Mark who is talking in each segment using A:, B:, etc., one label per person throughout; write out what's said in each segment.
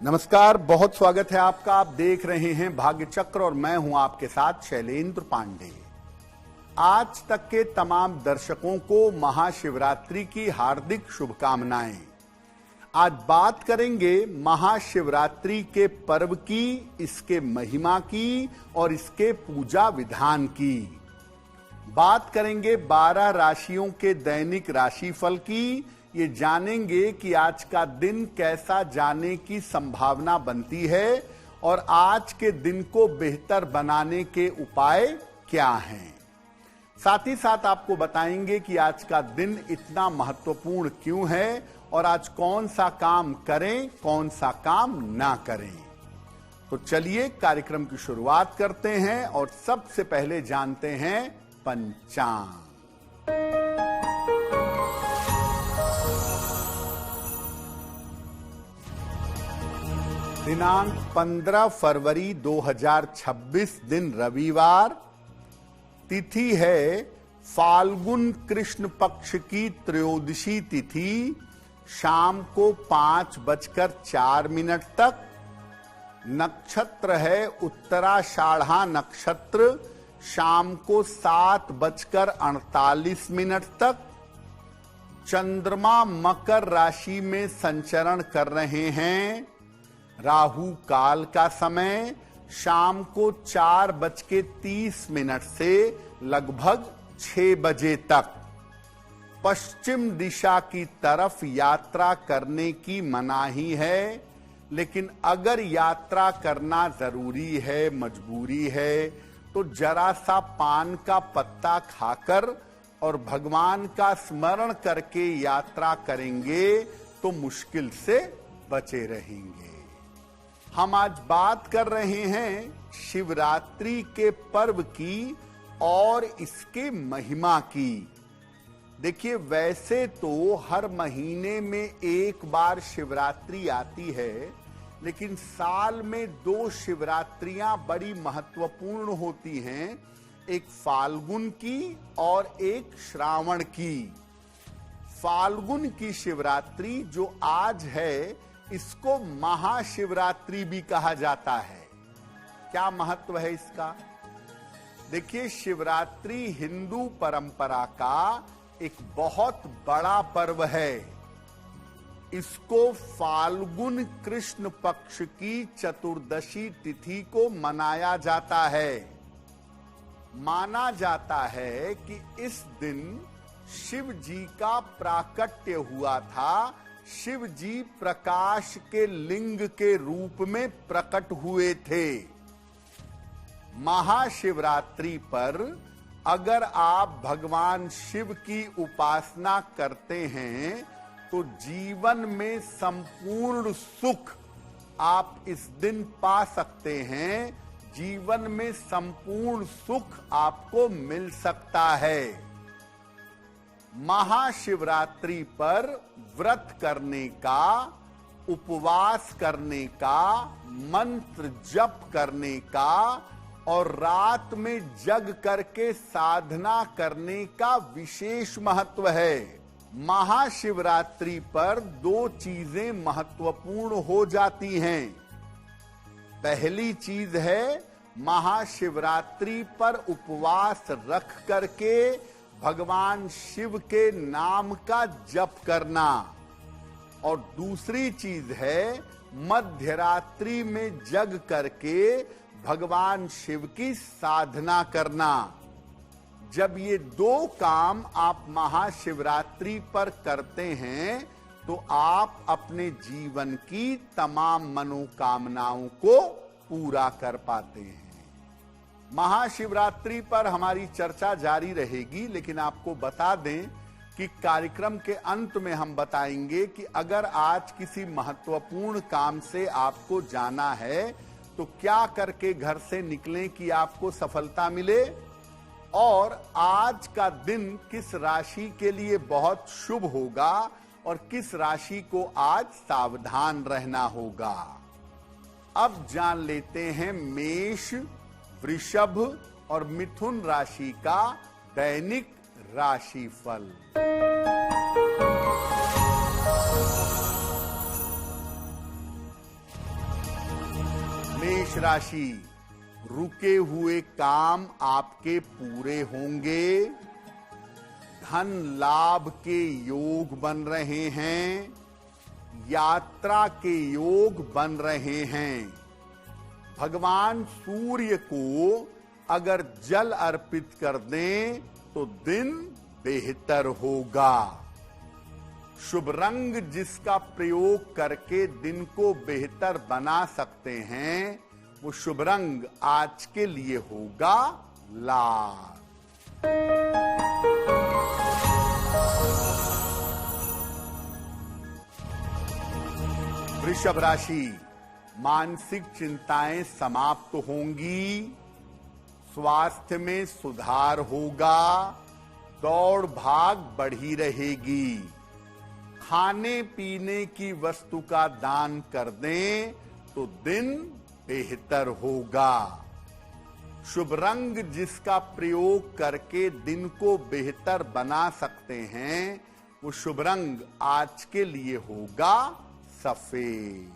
A: नमस्कार, बहुत स्वागत है आपका। आप देख रहे हैं भाग्य चक्र और मैं हूं आपके साथ शैलेंद्र पांडे। आज तक के तमाम दर्शकों को महाशिवरात्रि की हार्दिक शुभकामनाएं। आज बात करेंगे महाशिवरात्रि के पर्व की, इसके महिमा की और इसके पूजा विधान की। बात करेंगे 12 राशियों के दैनिक राशिफल की। ये जानेंगे कि आज का दिन कैसा जाने की संभावना बनती है और आज के दिन को बेहतर बनाने के उपाय क्या हैं। साथ ही साथ आपको बताएंगे कि आज का दिन इतना महत्वपूर्ण क्यों है और आज कौन सा काम करें, कौन सा काम ना करें। तो चलिए कार्यक्रम की शुरुआत करते हैं और सबसे पहले जानते हैं पंचांग। दिनांक 15 फरवरी 2026, दिन रविवार। तिथि है फाल्गुन कृष्ण पक्ष की त्रयोदशी तिथि, शाम को 5:04 तक। नक्षत्र है उत्तराषाढ़ा नक्षत्र, शाम को 7:48 तक। चंद्रमा मकर राशि में संचरण कर रहे हैं। राहु काल का समय शाम को 4:30 से लगभग 6 बजे तक। पश्चिम दिशा की तरफ यात्रा करने की मनाही है, लेकिन अगर यात्रा करना जरूरी है, मजबूरी है, तो जरा सा पान का पत्ता खाकर और भगवान का स्मरण करके यात्रा करेंगे तो मुश्किल से बचे रहेंगे। हम आज बात कर रहे हैं शिवरात्रि के पर्व की और इसके महिमा की। देखिए, वैसे तो हर महीने में एक बार शिवरात्रि आती है, लेकिन साल में 2 शिवरात्रियां बड़ी महत्वपूर्ण होती हैं, एक फाल्गुन की और एक श्रावण की। फाल्गुन की शिवरात्रि जो आज है, इसको महाशिवरात्रि भी कहा जाता है। क्या महत्व है इसका? देखिए, शिवरात्रि हिंदू परंपरा का एक बहुत बड़ा पर्व है। इसको फाल्गुन कृष्ण पक्ष की चतुर्दशी तिथि को मनाया जाता है। माना जाता है कि इस दिन शिव जी का प्राकट्य हुआ था। शिव जी प्रकाश के लिंग के रूप में प्रकट हुए थे। महाशिवरात्रि पर अगर आप भगवान शिव की उपासना करते हैं तो जीवन में संपूर्ण सुख आप इस दिन पा सकते हैं। जीवन में संपूर्ण सुख आपको मिल सकता है। महाशिवरात्रि पर व्रत करने का, उपवास करने का, मंत्र जप करने का और रात में जग करके साधना करने का विशेष महत्व है। महाशिवरात्रि पर 2 चीजें महत्वपूर्ण हो जाती हैं। पहली चीज है महाशिवरात्रि पर उपवास रख करके भगवान शिव के नाम का जप करना, और दूसरी चीज है मध्यरात्रि में जग करके भगवान शिव की साधना करना। जब ये 2 काम आप महाशिवरात्रि पर करते हैं तो आप अपने जीवन की तमाम मनोकामनाओं को पूरा कर पाते हैं। महाशिवरात्रि पर हमारी चर्चा जारी रहेगी, लेकिन आपको बता दें कि कार्यक्रम के अंत में हम बताएंगे कि अगर आज किसी महत्वपूर्ण काम से आपको जाना है तो क्या करके घर से निकलें कि आपको सफलता मिले, और आज का दिन किस राशि के लिए बहुत शुभ होगा और किस राशि को आज सावधान रहना होगा। अब जान लेते हैं मेष, वृषभ और मिथुन राशि का दैनिक राशिफल। मेष राशि, रुके हुए काम आपके पूरे होंगे। धन लाभ के योग बन रहे हैं। यात्रा के योग बन रहे हैं। भगवान सूर्य को अगर जल अर्पित कर दें तो दिन बेहतर होगा। शुभ रंग जिसका प्रयोग करके दिन को बेहतर बना सकते हैं, वो शुभ रंग आज के लिए होगा लाल। वृषभ राशि, मानसिक चिंताएं समाप्त होंगी। स्वास्थ्य में सुधार होगा। दौड़ भाग बढ़ी रहेगी। खाने पीने की वस्तु का दान कर दें तो दिन बेहतर होगा। शुभ रंग जिसका प्रयोग करके दिन को बेहतर बना सकते हैं, वो शुभ रंग आज के लिए होगा सफेद।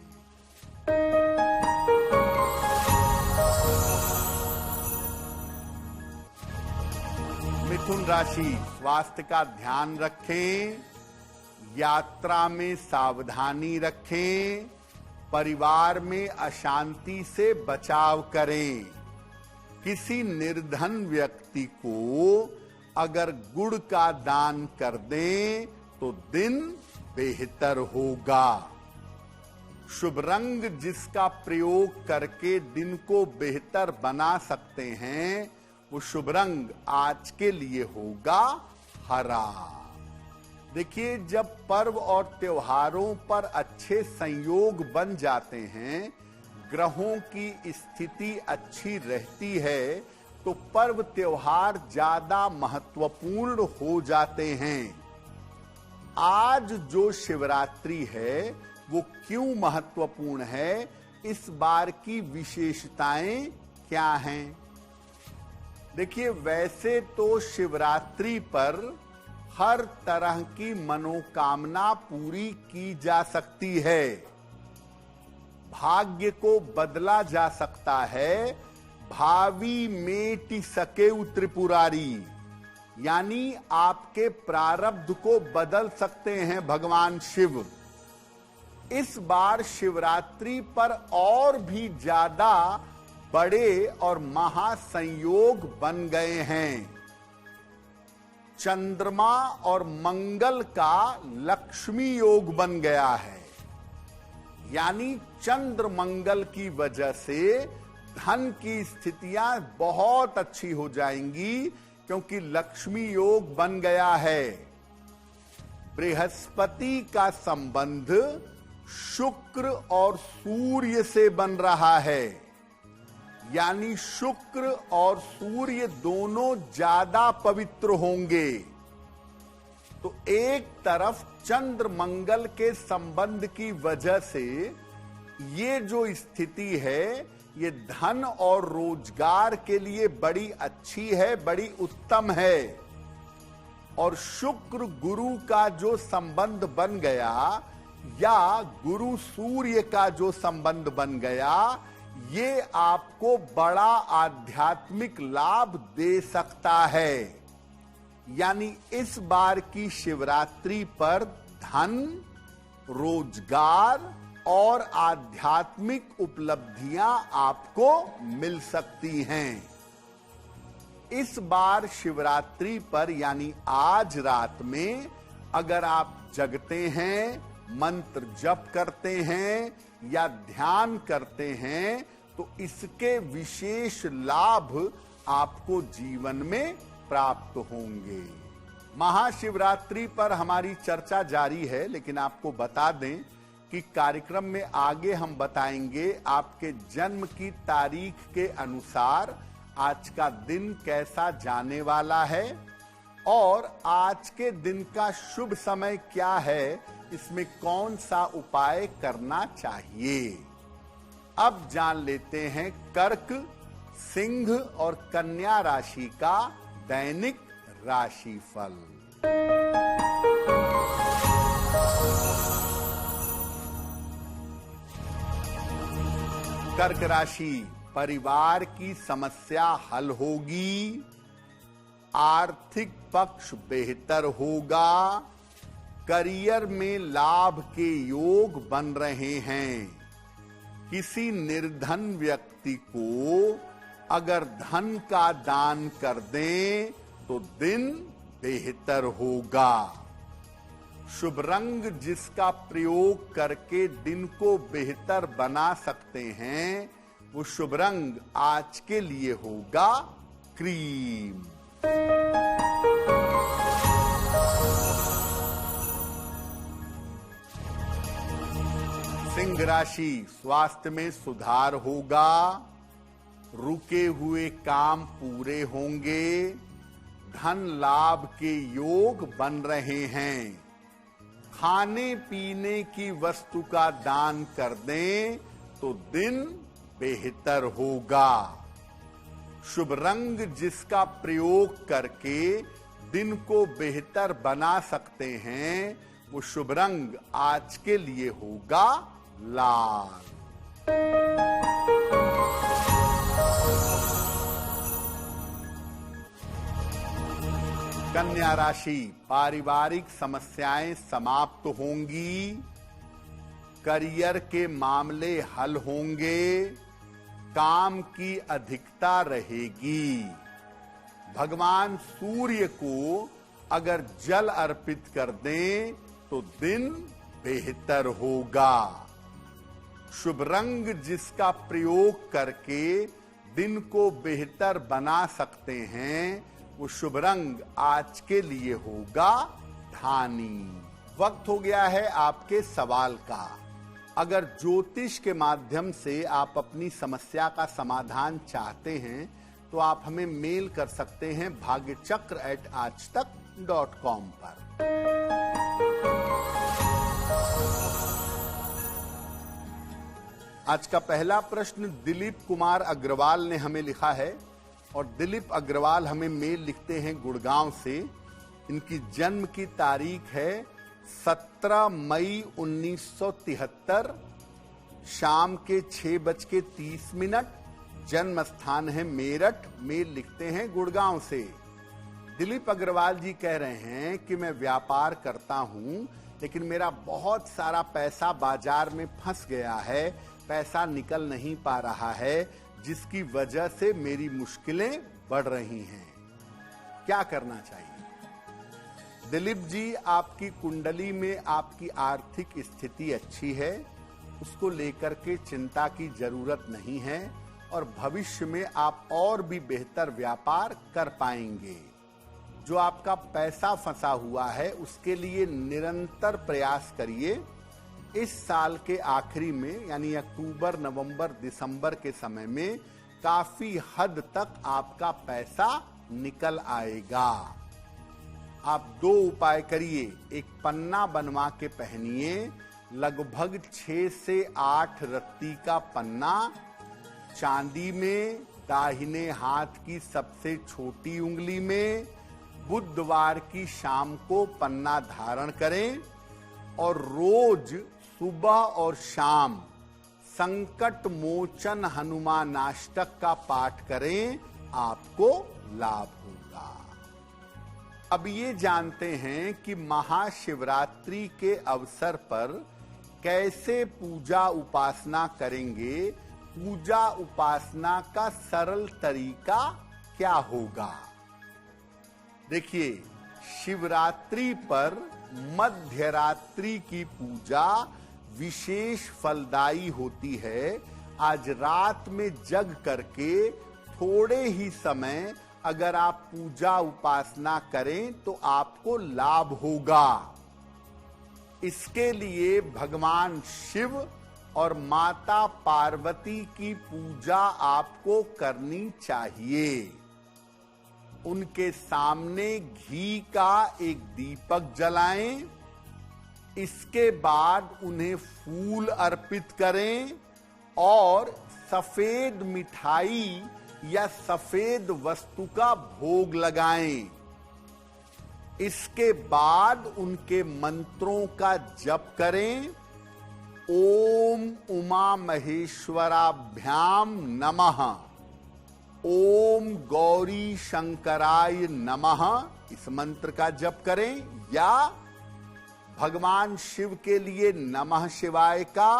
A: मिथुन राशि, स्वास्थ्य का ध्यान रखें। यात्रा में सावधानी रखें। परिवार में अशांति से बचाव करें। किसी निर्धन व्यक्ति को अगर गुड़ का दान कर दें तो दिन बेहतर होगा। शुभ रंग जिसका प्रयोग करके दिन को बेहतर बना सकते हैं, वो शुभ रंग आज के लिए होगा हरा। देखिए, जब पर्व और त्योहारों पर अच्छे संयोग बन जाते हैं, ग्रहों की स्थिति अच्छी रहती है, तो पर्व त्योहार ज्यादा महत्वपूर्ण हो जाते हैं। आज जो शिवरात्रि है वो क्यों महत्वपूर्ण है, इस बार की विशेषताएं क्या हैं? देखिए, वैसे तो शिवरात्रि पर हर तरह की मनोकामना पूरी की जा सकती है। भाग्य को बदला जा सकता है। भावी मेटि सकेउ त्रिपुरारी, यानी आपके प्रारब्ध को बदल सकते हैं भगवान शिव। इस बार शिवरात्रि पर और भी ज्यादा बड़े और महासंयोग बन गए हैं। चंद्रमा और मंगल का लक्ष्मी योग बन गया है, यानी चंद्र मंगल की वजह से धन की स्थितियां बहुत अच्छी हो जाएंगी, क्योंकि लक्ष्मी योग बन गया है। बृहस्पति का संबंध शुक्र और सूर्य से बन रहा है, यानी शुक्र और सूर्य दोनों ज्यादा पवित्र होंगे। तो एक तरफ चंद्र मंगल के संबंध की वजह से ये जो स्थिति है, ये धन और रोजगार के लिए बड़ी अच्छी है, बड़ी उत्तम है। और शुक्र गुरु का जो संबंध बन गया, या गुरु सूर्य का जो संबंध बन गया, ये आपको बड़ा आध्यात्मिक लाभ दे सकता है। यानी इस बार की शिवरात्रि पर धन, रोजगार और आध्यात्मिक उपलब्धियां आपको मिल सकती हैं। इस बार शिवरात्रि पर यानी आज रात में अगर आप जगते हैं, मंत्र जप करते हैं या ध्यान करते हैं, तो इसके विशेष लाभ आपको जीवन में प्राप्त होंगे। महाशिवरात्रि पर हमारी चर्चा जारी है, लेकिन आपको बता दें कि कार्यक्रम में आगे हम बताएंगे आपके जन्म की तारीख के अनुसार आज का दिन कैसा जाने वाला है और आज के दिन का शुभ समय क्या है, इसमें कौन सा उपाय करना चाहिए। अब जान लेते हैं कर्क, सिंह और कन्या राशि का दैनिक राशिफल। कर्क राशि, परिवार की समस्या हल होगी, आर्थिक पक्ष बेहतर होगा, करियर में लाभ के योग बन रहे हैं। किसी निर्धन व्यक्ति को अगर धन का दान कर दें तो दिन बेहतर होगा। शुभ रंग जिसका प्रयोग करके दिन को बेहतर बना सकते हैं, वो शुभ रंग आज के लिए होगा क्रीम। सिंह राशि, स्वास्थ्य में सुधार होगा, रुके हुए काम पूरे होंगे, धन लाभ के योग बन रहे हैं। खाने पीने की वस्तु का दान कर दें तो दिन बेहतर होगा। शुभ रंग जिसका प्रयोग करके दिन को बेहतर बना सकते हैं, वो शुभ रंग आज के लिए होगा लाल। कन्या राशि, पारिवारिक समस्याएं समाप्त होंगी, करियर के मामले हल होंगे, काम की अधिकता रहेगी। भगवान सूर्य को अगर जल अर्पित कर दें तो दिन बेहतर होगा। शुभ रंग जिसका प्रयोग करके दिन को बेहतर बना सकते हैं, वो शुभ रंग आज के लिए होगा धानी। वक्त हो गया है आपके सवाल का। अगर ज्योतिष के माध्यम से आप अपनी समस्या का समाधान चाहते हैं तो आप हमें मेल कर सकते हैं bhagyachakra@aajtak.com पर। आज का पहला प्रश्न दिलीप कुमार अग्रवाल ने हमें लिखा है और दिलीप अग्रवाल हमें मेल लिखते हैं गुड़गांव से। इनकी जन्म की तारीख है 17 मई 1973, शाम के 6:30। जन्म स्थान है मेरठ। मेल लिखते हैं गुड़गांव से। दिलीप अग्रवाल जी कह रहे हैं कि मैं व्यापार करता हूं, लेकिन मेरा बहुत सारा पैसा बाजार में फंस गया है, पैसा निकल नहीं पा रहा है, जिसकी वजह से मेरी मुश्किलें बढ़ रही हैं। क्या करना चाहिए? दिलीप जी, आपकी कुंडली में आपकी आर्थिक स्थिति अच्छी है, उसको लेकर के चिंता की जरूरत नहीं है और भविष्य में आप और भी बेहतर व्यापार कर पाएंगे। जो आपका पैसा फंसा हुआ है उसके लिए निरंतर प्रयास करिए। इस साल के आखिरी में यानी अक्टूबर, नवंबर, दिसंबर के समय में काफी हद तक आपका पैसा निकल आएगा। आप 2 उपाय करिए। एक पन्ना बनवा के पहनिए, लगभग 6 से 8 रत्ती का पन्ना, चांदी में, दाहिने हाथ की सबसे छोटी उंगली में। बुधवार की शाम को पन्ना धारण करें और रोज सुबह और शाम संकट मोचन हनुमानाष्टक का पाठ करें, आपको लाभ होगा। अब ये जानते हैं कि महाशिवरात्रि के अवसर पर कैसे पूजा उपासना करेंगे। पूजा उपासना का सरल तरीका क्या होगा? देखिए, शिवरात्रि पर मध्यरात्रि की पूजा विशेष फलदायी होती है। आज रात में जग करके थोड़े ही समय अगर आप पूजा उपासना करें तो आपको लाभ होगा। इसके लिए भगवान शिव और माता पार्वती की पूजा आपको करनी चाहिए। उनके सामने घी का एक दीपक जलाएं, इसके बाद उन्हें फूल अर्पित करें और सफेद मिठाई या सफेद वस्तु का भोग लगाएं। इसके बाद उनके मंत्रों का जप करें ओम उमा महेश्वराभ्याम नमः, ओम गौरी शंकराय नमः, इस मंत्र का जप करें, या भगवान शिव के लिए नमः शिवाय का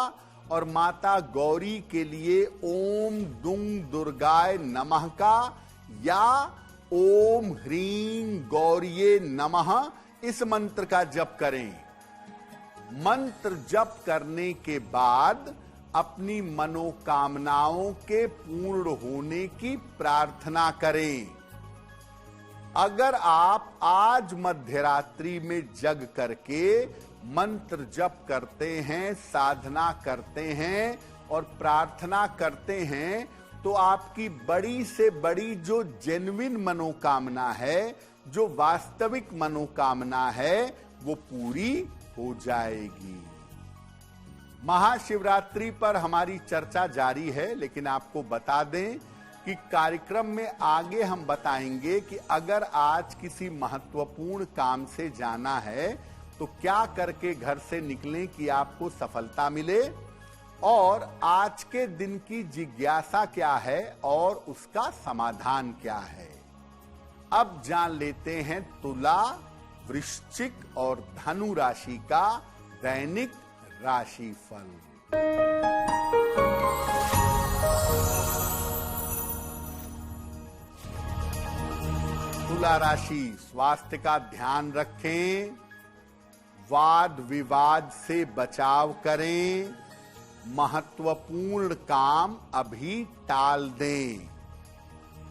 A: और माता गौरी के लिए ओम दुंग दुर्गाय नमः का, या ओम ह्रीं गौरीये नमः, इस मंत्र का जप करें। मंत्र जप करने के बाद अपनी मनोकामनाओं के पूर्ण होने की प्रार्थना करें। अगर आप आज मध्यरात्रि में जग करके मंत्र जप करते हैं, साधना करते हैं और प्रार्थना करते हैं, तो आपकी बड़ी से बड़ी जो जेन्युइन मनोकामना है, जो वास्तविक मनोकामना है, वो पूरी हो जाएगी। महाशिवरात्रि पर हमारी चर्चा जारी है, लेकिन आपको बता दें कि कार्यक्रम में आगे हम बताएंगे कि अगर आज किसी महत्वपूर्ण काम से जाना है तो क्या करके घर से निकलें कि आपको सफलता मिले, और आज के दिन की जिज्ञासा क्या है और उसका समाधान क्या है। अब जान लेते हैं तुला, वृश्चिक और धनु राशि का दैनिक राशिफल। तुला राशि, स्वास्थ्य का ध्यान रखें, वाद विवाद से बचाव करें, महत्वपूर्ण काम अभी टाल दें।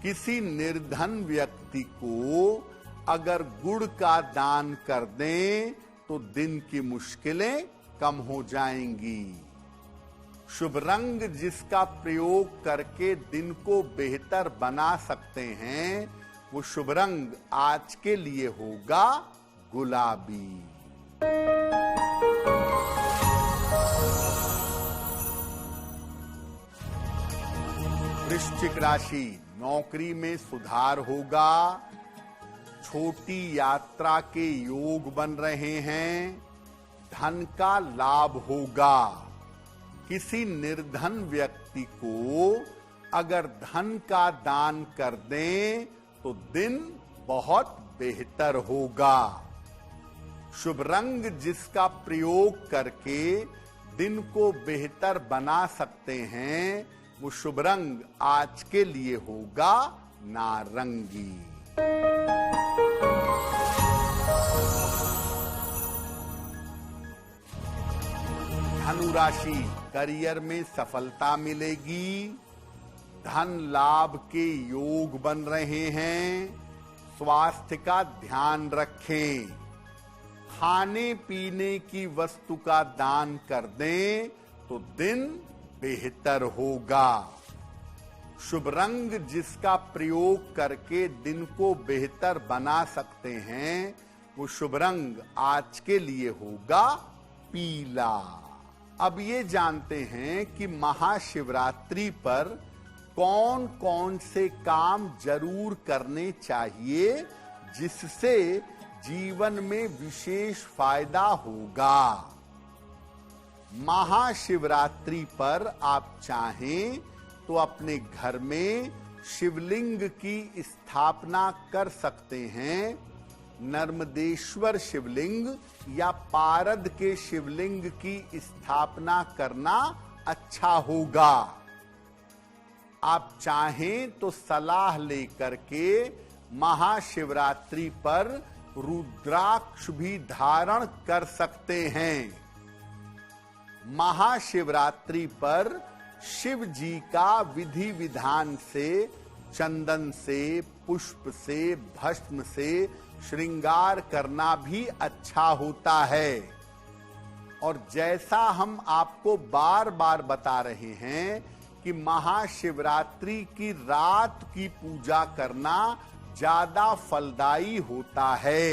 A: किसी निर्धन व्यक्ति को अगर गुड़ का दान कर दें तो दिन की मुश्किलें कम हो जाएंगी। शुभ रंग जिसका प्रयोग करके दिन को बेहतर बना सकते हैं, वो शुभ रंग आज के लिए होगा गुलाबी। वृश्चिक राशि, नौकरी में सुधार होगा, छोटी यात्रा के योग बन रहे हैं, धन का लाभ होगा। किसी निर्धन व्यक्ति को अगर धन का दान कर दें तो दिन बहुत बेहतर होगा। शुभ रंग जिसका प्रयोग करके दिन को बेहतर बना सकते हैं, वो शुभ रंग आज के लिए होगा नारंगी। धनु राशि, करियर में सफलता मिलेगी, धन लाभ के योग बन रहे हैं, स्वास्थ्य का ध्यान रखें, खाने पीने की वस्तु का दान कर दें तो दिन बेहतर होगा। शुभ रंग जिसका प्रयोग करके दिन को बेहतर बना सकते हैं, वो शुभ रंग आज के लिए होगा पीला। अब ये जानते हैं कि महाशिवरात्रि पर कौन कौन से काम जरूर करने चाहिए जिससे जीवन में विशेष फायदा होगा। महाशिवरात्रि पर आप चाहें तो अपने घर में शिवलिंग की स्थापना कर सकते हैं। नर्मदेश्वर शिवलिंग या पारद के शिवलिंग की स्थापना करना अच्छा होगा। आप चाहें तो सलाह लेकर के महाशिवरात्रि पर रुद्राक्ष भी धारण कर सकते हैं। महाशिवरात्रि पर शिव जी का विधि विधान से, चंदन से, पुष्प से, भस्म से श्रृंगार करना भी अच्छा होता है। और जैसा हम आपको बार बार बता रहे हैं कि महाशिवरात्रि की रात की पूजा करना ज्यादा फलदायी होता है।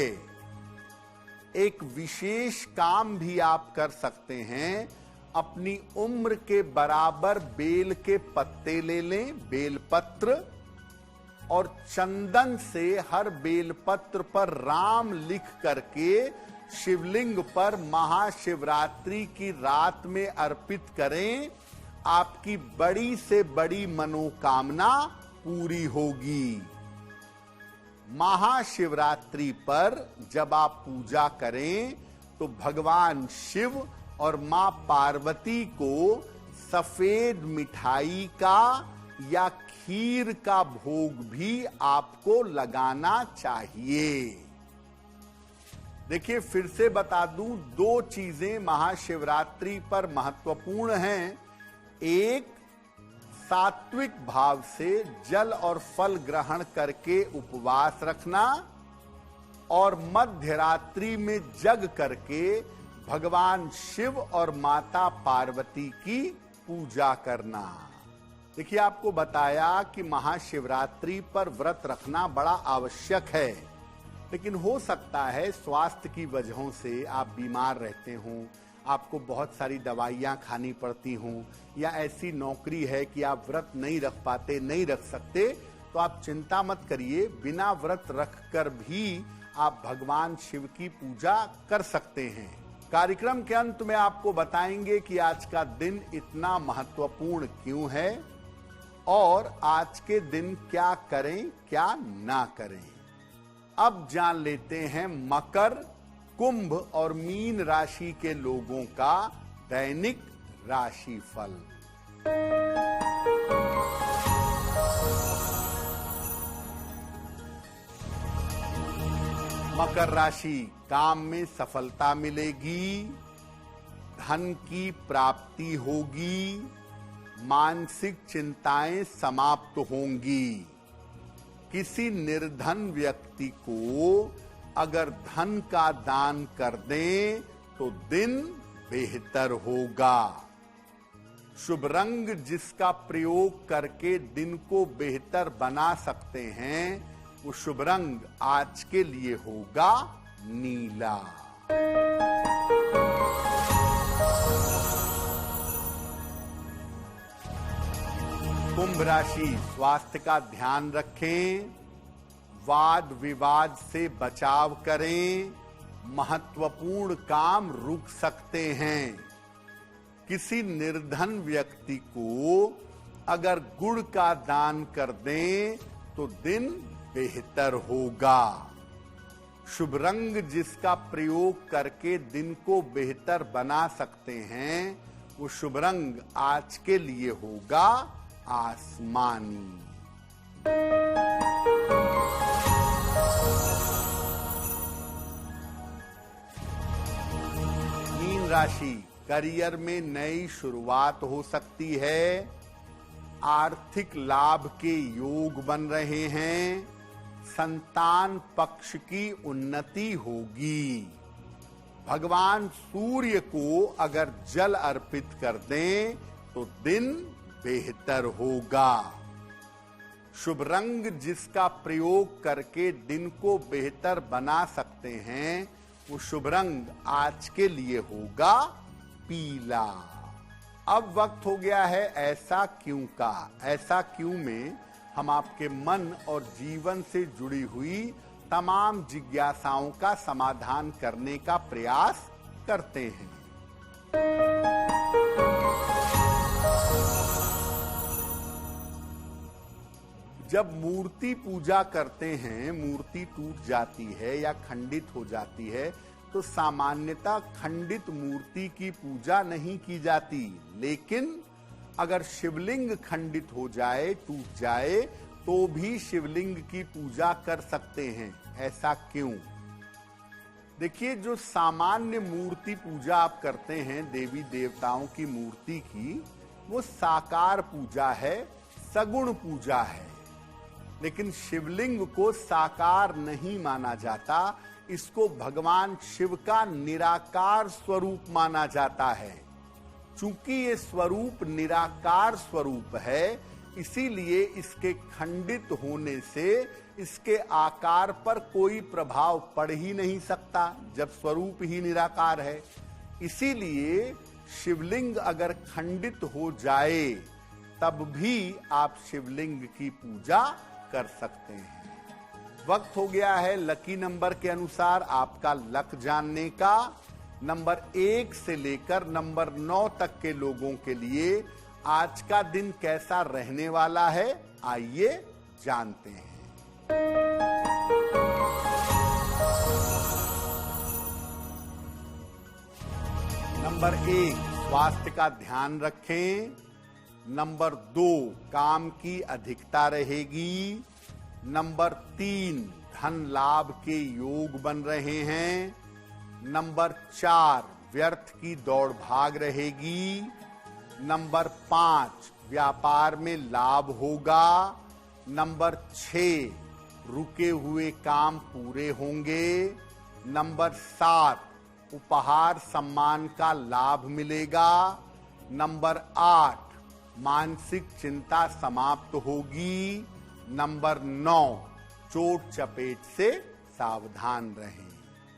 A: एक विशेष काम भी आप कर सकते हैं, अपनी उम्र के बराबर बेल के पत्ते ले लें, बेलपत्र, और चंदन से हर बेलपत्र पर राम लिख करके शिवलिंग पर महाशिवरात्रि की रात में अर्पित करें, आपकी बड़ी से बड़ी मनोकामना पूरी होगी। महाशिवरात्रि पर जब आप पूजा करें तो भगवान शिव और मां पार्वती को सफेद मिठाई का या खीर का भोग भी आपको लगाना चाहिए। देखिए, फिर से बता दूं, दो चीजें महाशिवरात्रि पर महत्वपूर्ण हैं। एक, सात्विक भाव से जल और फल ग्रहण करके उपवास रखना, और मध्य रात्रि में जग करके भगवान शिव और माता पार्वती की पूजा करना। देखिए, आपको बताया कि महाशिवरात्रि पर व्रत रखना बड़ा आवश्यक है, लेकिन हो सकता है स्वास्थ्य की वजहों से आप बीमार रहते हों, आपको बहुत सारी दवाइयां खानी पड़ती हों, या ऐसी नौकरी है कि आप व्रत नहीं रख पाते, नहीं रख सकते, तो आप चिंता मत करिए। बिना व्रत रखकर भी आप भगवान शिव की पूजा कर सकते हैं। कार्यक्रम के अंत में आपको बताएंगे कि आज का दिन इतना महत्वपूर्ण क्यों है और आज के दिन क्या करें क्या ना करें। अब जान लेते हैं मकर, कुंभ और मीन राशि के लोगों का दैनिक राशिफल। मकर राशि, काम में सफलता मिलेगी, धन की प्राप्ति होगी, मानसिक चिंताएं समाप्त होंगी। किसी निर्धन व्यक्ति को अगर धन का दान कर दें तो दिन बेहतर होगा। शुभ रंग जिसका प्रयोग करके दिन को बेहतर बना सकते हैं, वो शुभ रंग आज के लिए होगा नीला। कुंभ राशि, स्वास्थ्य का ध्यान रखें, वाद विवाद से बचाव करें, महत्वपूर्ण काम रुक सकते हैं। किसी निर्धन व्यक्ति को अगर गुड़ का दान कर दें तो दिन बेहतर होगा। शुभ रंग जिसका प्रयोग करके दिन को बेहतर बना सकते हैं, वो शुभ रंग आज के लिए होगा आसमानी। मीन राशि, करियर में नई शुरुआत हो सकती है, आर्थिक लाभ के योग बन रहे हैं, संतान पक्ष की उन्नति होगी। भगवान सूर्य को अगर जल अर्पित कर दें तो दिन बेहतर होगा। शुभ रंग जिसका प्रयोग करके दिन को बेहतर बना सकते हैं, वो शुभ रंग आज के लिए होगा पीला। अब वक्त हो गया है ऐसा क्यों का। ऐसा क्यों में हम आपके मन और जीवन से जुड़ी हुई तमाम जिज्ञासाओं का समाधान करने का प्रयास करते हैं। जब मूर्ति पूजा करते हैं, मूर्ति टूट जाती है या खंडित हो जाती है, तो सामान्यतः खंडित मूर्ति की पूजा नहीं की जाती, लेकिन अगर शिवलिंग खंडित हो जाए, टूट जाए, तो भी शिवलिंग की पूजा कर सकते हैं। ऐसा क्यों? देखिए, जो सामान्य मूर्ति पूजा आप करते हैं देवी देवताओं की मूर्ति की, वो साकार पूजा है, सगुण पूजा है। लेकिन शिवलिंग को साकार नहीं माना जाता, इसको भगवान शिव का निराकार स्वरूप माना जाता है। चूंकि ये स्वरूप निराकार स्वरूप है, इसीलिए इसके खंडित होने से इसके आकार पर कोई प्रभाव पड़ ही नहीं सकता, जब स्वरूप ही निराकार है। इसीलिए शिवलिंग अगर खंडित हो जाए, तब भी आप शिवलिंग की पूजा कर सकते हैं। वक्त हो गया है लकी नंबर के अनुसार आपका लक जानने का। नंबर 1 से लेकर नंबर 9 तक के लोगों के लिए आज का दिन कैसा रहने वाला है, आइए जानते हैं। नंबर 1, स्वास्थ्य का ध्यान रखें। नंबर 2, काम की अधिकता रहेगी। नंबर 3, धन लाभ के योग बन रहे हैं। नंबर 4, व्यर्थ की दौड़ भाग रहेगी। नंबर 5, व्यापार में लाभ होगा। नंबर 6, रुके हुए काम पूरे होंगे। नंबर 7, उपहार सम्मान का लाभ मिलेगा। नंबर 8, मानसिक चिंता समाप्त होगी। नंबर 9, चोट चपेट से सावधान रहें।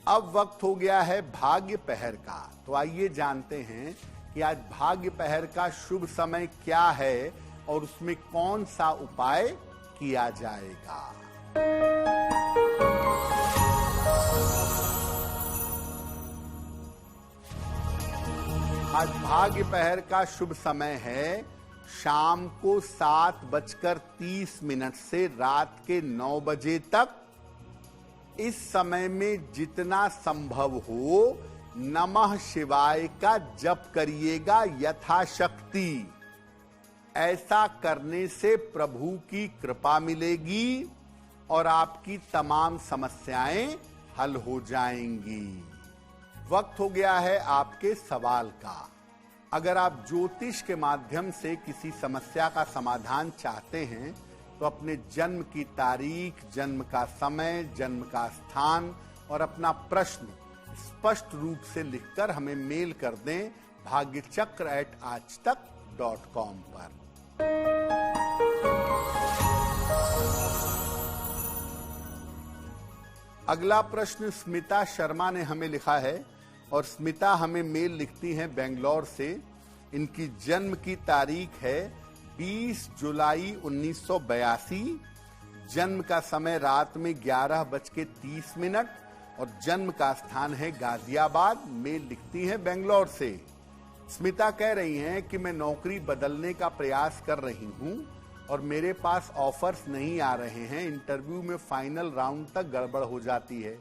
A: अब वक्त हो गया है भाग्य पहर का, तो आइए जानते हैं कि आज भाग्य पहर का शुभ समय क्या है और उसमें कौन सा उपाय किया जाएगा। आज भाग्य पहर का शुभ समय है शाम को 7:30 से रात के 9 बजे तक। इस समय में जितना संभव हो नमः शिवाय का जप करिएगा यथाशक्ति। ऐसा करने से प्रभु की कृपा मिलेगी और आपकी तमाम समस्याएं हल हो जाएंगी। वक्त हो गया है आपके सवाल का। अगर आप ज्योतिष के माध्यम से किसी समस्या का समाधान चाहते हैं तो अपने जन्म की तारीख, जन्म का समय, जन्म का स्थान और अपना प्रश्न स्पष्ट रूप से लिखकर हमें मेल कर दें bhagyachakra@aajtak.com पर। अगला प्रश्न स्मिता शर्मा ने हमें लिखा है और स्मिता हमें मेल लिखती हैं बेंगलोर से। इनकी जन्म की तारीख है 20 जुलाई 1982। जन्म का समय रात में 11:30 और जन्म का स्थान है गाजियाबाद। मेल लिखती हैं बेंगलोर से। स्मिता कह रही हैं कि मैं नौकरी बदलने का प्रयास कर रही हूं और मेरे पास ऑफर्स नहीं आ रहे हैं। इंटरव्यू में फाइनल राउंड तक गड़बड़ हो जाती है,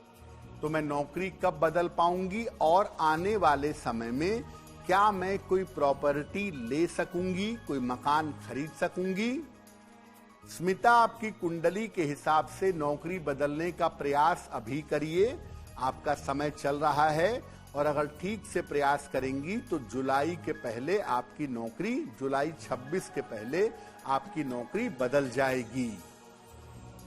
A: तो मैं नौकरी कब बदल पाऊंगी और आने वाले समय में क्या मैं कोई प्रॉपर्टी ले सकूंगी, कोई मकान खरीद सकूंगी। स्मिता, आपकी कुंडली के हिसाब से नौकरी बदलने का प्रयास अभी करिए, आपका समय चल रहा है और अगर ठीक से प्रयास करेंगी तो जुलाई के पहले आपकी नौकरी, जुलाई 26 के पहले आपकी नौकरी बदल जाएगी।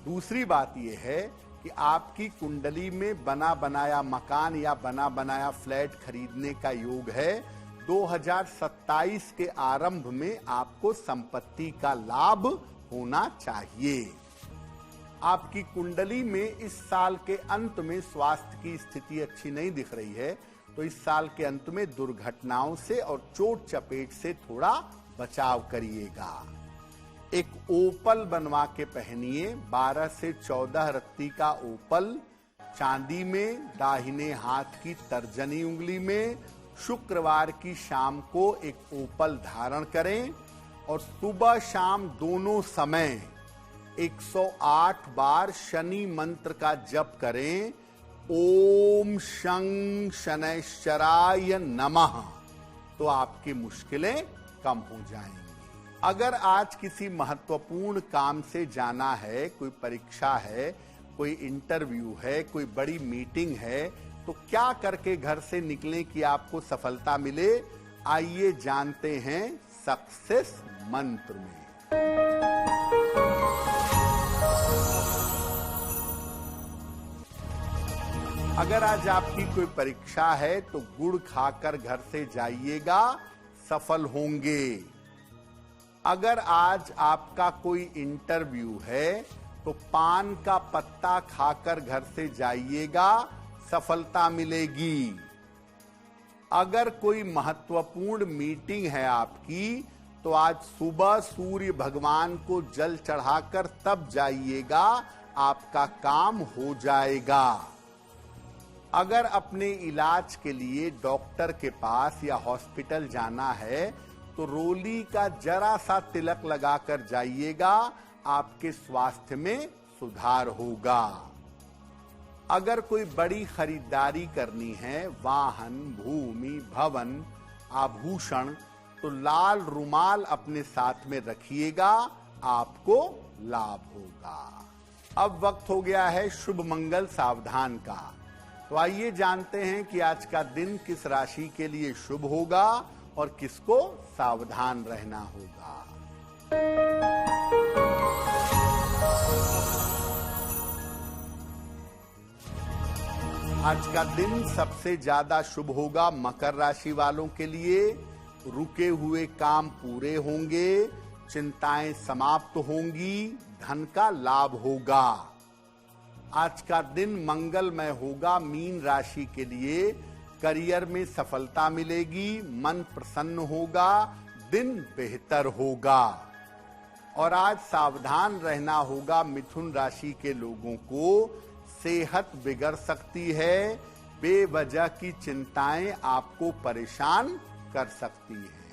A: दूसरी बात यह है कि आपकी कुंडली में बना बनाया मकान या बना बनाया फ्लैट खरीदने का योग है। 2027 के आरंभ में आपको संपत्ति का लाभ होना चाहिए। आपकी कुंडली में इस साल के अंत में स्वास्थ्य की स्थिति अच्छी नहीं दिख रही है, तो इस साल के अंत में दुर्घटनाओं से और चोट चपेट से थोड़ा बचाव करिएगा। एक ओपल बनवा के पहनिए, 12 से 14 रत्ती का ओपल, चांदी में, दाहिने हाथ की तर्जनी उंगली में। शुक्रवार की शाम को एक ओपल धारण करें और सुबह शाम दोनों समय 108 बार शनि मंत्र का जप करें, ओम शं शनैश्चराय नमः, तो आपकी मुश्किलें कम हो जाएंगी। अगर आज किसी महत्वपूर्ण काम से जाना है, कोई परीक्षा है, कोई इंटरव्यू है, कोई बड़ी मीटिंग है, तो क्या करके घर से निकलें कि आपको सफलता मिले, आइए जानते हैं सक्सेस मंत्र में। अगर आज आपकी कोई परीक्षा है तो गुड़ खाकर घर से जाइएगा, सफल होंगे। अगर आज आपका कोई इंटरव्यू है तो पान का पत्ता खाकर घर से जाइएगा, सफलता मिलेगी। अगर कोई महत्वपूर्ण मीटिंग है आपकी तो आज सुबह सूर्य भगवान को जल चढ़ाकर तब जाइएगा, आपका काम हो जाएगा। अगर अपने इलाज के लिए डॉक्टर के पास या हॉस्पिटल जाना है तो रोली का जरा सा तिलक लगाकर जाइएगा, आपके स्वास्थ्य में सुधार होगा। अगर कोई बड़ी खरीदारी करनी है, वाहन, भूमि, भवन, आभूषण, तो लाल रुमाल अपने साथ में रखिएगा, आपको लाभ होगा। अब वक्त हो गया है शुभ मंगल सावधान का। तो आइए जानते हैं कि आज का दिन किस राशि के लिए शुभ होगा और किसको सावधान रहना होगा। आज का दिन सबसे ज्यादा शुभ होगा मकर राशि वालों के लिए। रुके हुए काम पूरे होंगे, चिंताएं समाप्त होंगी, धन का लाभ होगा। आज का दिन मंगलमय होगा मीन राशि के लिए। करियर में सफलता मिलेगी, मन प्रसन्न होगा, दिन बेहतर होगा। और आज सावधान रहना होगा मिथुन राशि के लोगों को। सेहत बिगड़ सकती है, बेवजह की चिंताएं आपको परेशान कर सकती है।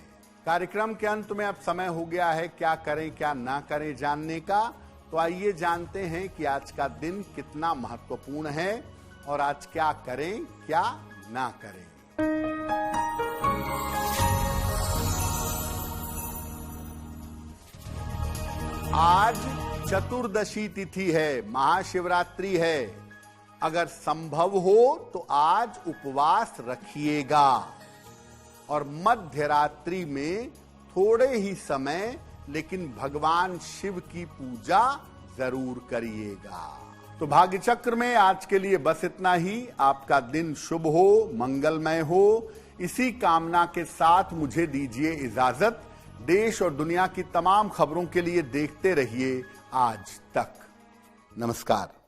A: कार्यक्रम के अंत में अब समय हो गया है क्या करें क्या ना करें जानने का। तो आइए जानते हैं कि आज का दिन कितना महत्वपूर्ण है और आज क्या करें क्या ना करें। आज चतुर्दशी तिथि है, महाशिवरात्रि है। अगर संभव हो तो आज उपवास रखिएगा और मध्य रात्रि में थोड़े ही समय लेकिन भगवान शिव की पूजा जरूर करिएगा। तो भाग्य चक्र में आज के लिए बस इतना ही। आपका दिन शुभ हो, मंगलमय हो, इसी कामना के साथ मुझे दीजिए इजाजत। देश और दुनिया की तमाम खबरों के लिए देखते रहिए आज तक। नमस्कार।